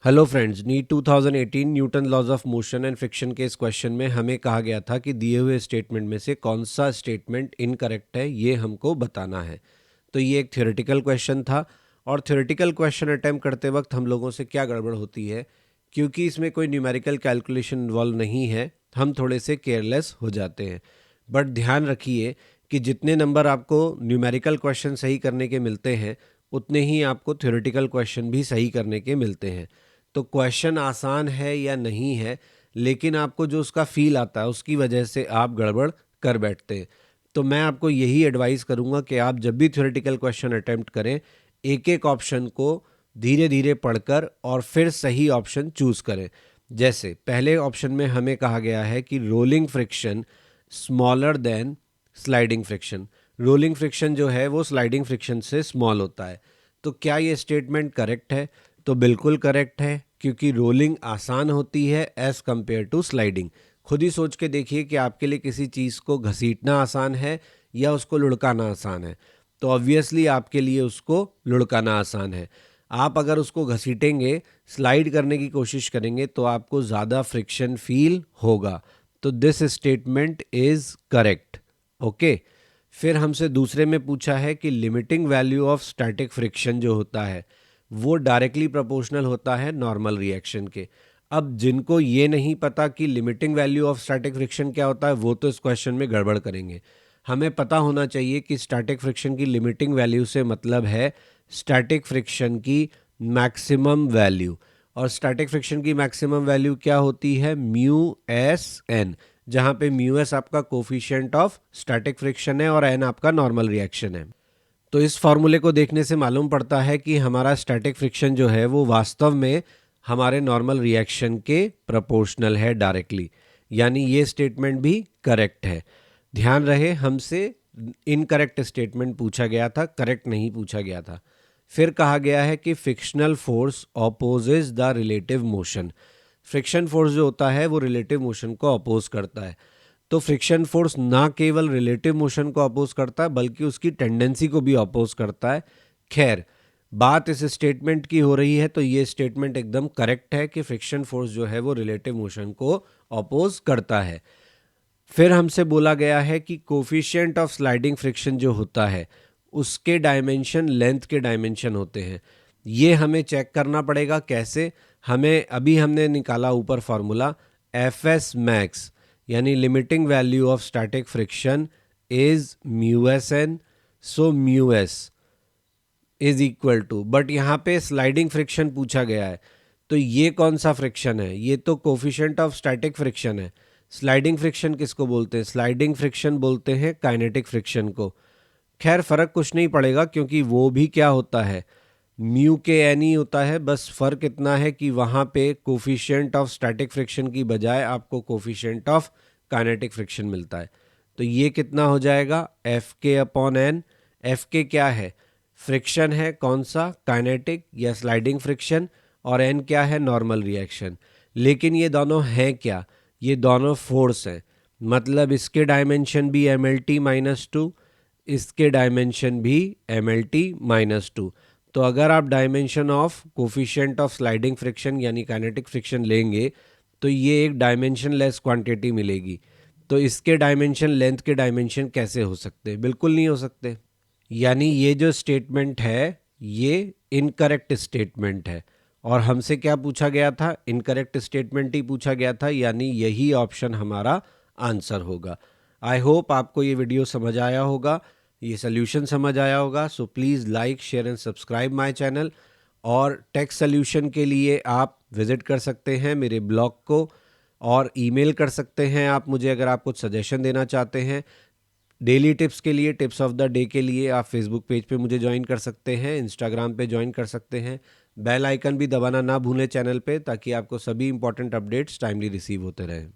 Hello friends, NEET 2018 Newton laws of motion and friction के इस question में हमें कहा गया था कि दिए हुए स्टेटमेंट में से कौन सा स्टेटमेंट इनकरेक्ट है, ये हमको बताना है। तो ये एक थ्योरेटिकल क्वेश्चन था और थ्योरेटिकल क्वेश्चन अटैम्प्ट करते वक्त हम लोगों से क्या गड़बड़ होती है, क्योंकि इसमें कोई न्यूमेरिकल कैलकुलेशन इन्वॉल्व नहीं है, हम थोड़े से केयरलेस हो जाते हैं। बट ध्यान रखिए कि जितने नंबर आपको न्यूमेरिकल क्वेश्चन सही करने के मिलते हैं, उतने ही आपको थ्योरेटिकल क्वेश्चन भी सही करने के मिलते हैं। तो क्वेश्चन आसान है या नहीं है, लेकिन आपको जो उसका फील आता है उसकी वजह से आप गड़बड़ कर बैठते हैं। तो मैं आपको यही एडवाइस करूंगा कि आप जब भी थ्योरेटिकल क्वेश्चन अटेम्प्ट करें, एक एक ऑप्शन को धीरे धीरे पढ़कर और फिर सही ऑप्शन चूज करें। जैसे पहले ऑप्शन में हमें कहा गया है कि rolling friction smaller than sliding friction. Rolling friction जो है वो स्लाइडिंग फ्रिक्शन से स्मॉल होता है। तो क्या ये स्टेटमेंट करेक्ट है? तो बिल्कुल करेक्ट है, क्योंकि रोलिंग आसान होती है एज कंपेयर टू स्लाइडिंग। खुद ही सोच के देखिए कि आपके लिए किसी चीज़ को घसीटना आसान है या उसको लुढ़काना आसान है। तो ऑब्वियसली आपके लिए उसको लुढ़काना आसान है। आप अगर उसको घसीटेंगे, स्लाइड करने की कोशिश करेंगे, तो आपको ज़्यादा फ्रिक्शन फील होगा। तो this statement is correct. Okay. फिर हमसे दूसरे में पूछा है कि limiting value of static friction जो होता है वो डायरेक्टली प्रोपोर्शनल होता है नॉर्मल रिएक्शन के। अब जिनको ये नहीं पता कि limiting value of static friction क्या होता है, वो तो इस क्वेश्चन में गड़बड़ करेंगे। हमें पता होना चाहिए कि स्टैटिक फ्रिक्शन की लिमिटिंग वैल्यू से मतलब है स्टैटिक फ्रिक्शन की मैक्सिमम वैल्यू। और स्टैटिक फ्रिक्शन की मैक्सिमम वैल्यू क्या होती है? म्यू एस एन, जहां पे म्यू एस आपका कोफिशिएंट ऑफ स्टैटिक फ्रिक्शन है और एन आपका नॉर्मल रिएक्शन है। तो इस फॉर्मूले को देखने से मालूम पड़ता है कि हमारा स्टैटिक फ्रिक्शन जो है वो वास्तव में हमारे नॉर्मल रिएक्शन के प्रोपोर्शनल है डायरेक्टली। यानी ये स्टेटमेंट भी करेक्ट है। ध्यान रहे, हमसे इनकरेक्ट स्टेटमेंट पूछा गया था, करेक्ट नहीं पूछा गया था। फिर कहा गया है कि frictional force opposes the relative motion. Friction force जो होता है वो रिलेटिव मोशन को अपोज करता है। तो फ्रिक्शन फोर्स ना केवल रिलेटिव मोशन को अपोज करता है बल्कि उसकी टेंडेंसी को भी अपोज करता है। खैर, बात इस स्टेटमेंट की हो रही है, तो ये स्टेटमेंट एकदम करेक्ट है कि फ्रिक्शन फोर्स जो है वो रिलेटिव मोशन को अपोज करता है। फिर हमसे बोला गया है कि कोफिशिएंट ऑफ स्लाइडिंग फ्रिक्शन जो होता है उसके डायमेंशन लेंथ के डायमेंशन होते हैं। ये हमें चेक करना पड़ेगा। कैसे? हमें अभी हमने निकाला ऊपर फॉर्मूला, एफ एस मैक्स यानी limiting value of static friction is mu s N. So mu s is equal to, but यहाँ पे स्लाइडिंग फ्रिक्शन पूछा गया है, तो ये कौन सा फ्रिक्शन है? ये तो कोफिशिएंट ऑफ स्टैटिक फ्रिक्शन है। स्लाइडिंग फ्रिक्शन किसको बोलते हैं? स्लाइडिंग फ्रिक्शन बोलते हैं काइनेटिक फ्रिक्शन को। खैर, फर्क कुछ नहीं पड़ेगा, क्योंकि वो भी क्या होता है, म्यू के एन ही होता है। बस फर्क इतना है कि वहाँ पे कोफिशिएंट ऑफ स्टैटिक फ्रिक्शन की बजाय आपको कोफिशिएंट ऑफ काइनेटिक फ्रिक्शन मिलता है। तो ये कितना हो जाएगा? एफ के अपॉन एन। एफ के क्या है? फ्रिक्शन है, कौन सा? काइनेटिक या स्लाइडिंग फ्रिक्शन। और एन क्या है? Normal reaction. लेकिन ये दोनों हैं क्या? ये दोनों फोर्स हैं। मतलब इसके डायमेंशन भी M L T minus two, इसके डायमेंशन भी M L T minus two. तो अगर आप dimension of coefficient of sliding friction यानी काइनेटिक फ्रिक्शन लेंगे, तो ये एक डायमेंशन लेस क्वांटिटी मिलेगी। तो इसके डायमेंशन लेंथ के डायमेंशन कैसे हो सकते? बिल्कुल नहीं हो सकते। यानी ये जो स्टेटमेंट है ये इनकरेक्ट स्टेटमेंट है। और हमसे क्या पूछा गया था? इनकरेक्ट स्टेटमेंट ही पूछा गया था, यानी यही ऑप्शन हमारा आंसर होगा। आई होप आपको ये वीडियो समझ आया होगा, ये सोल्यूशन समझ आया होगा। So please like, share and subscribe my channel. और टेक्स्ट सोल्यूशन के लिए आप विज़िट कर सकते हैं मेरे ब्लॉग को, और ईमेल कर सकते हैं आप मुझे अगर आप कुछ सजेशन देना चाहते हैं। डेली टिप्स के लिए, टिप्स ऑफ द डे के लिए आप फेसबुक पेज पे मुझे ज्वाइन कर सकते हैं, इंस्टाग्राम पे ज्वाइन कर सकते हैं। बेल आइकन भी दबाना ना भूलें चैनल पे, ताकि आपको सभी इंपॉर्टेंट अपडेट्स टाइमली रिसीव होते रहें।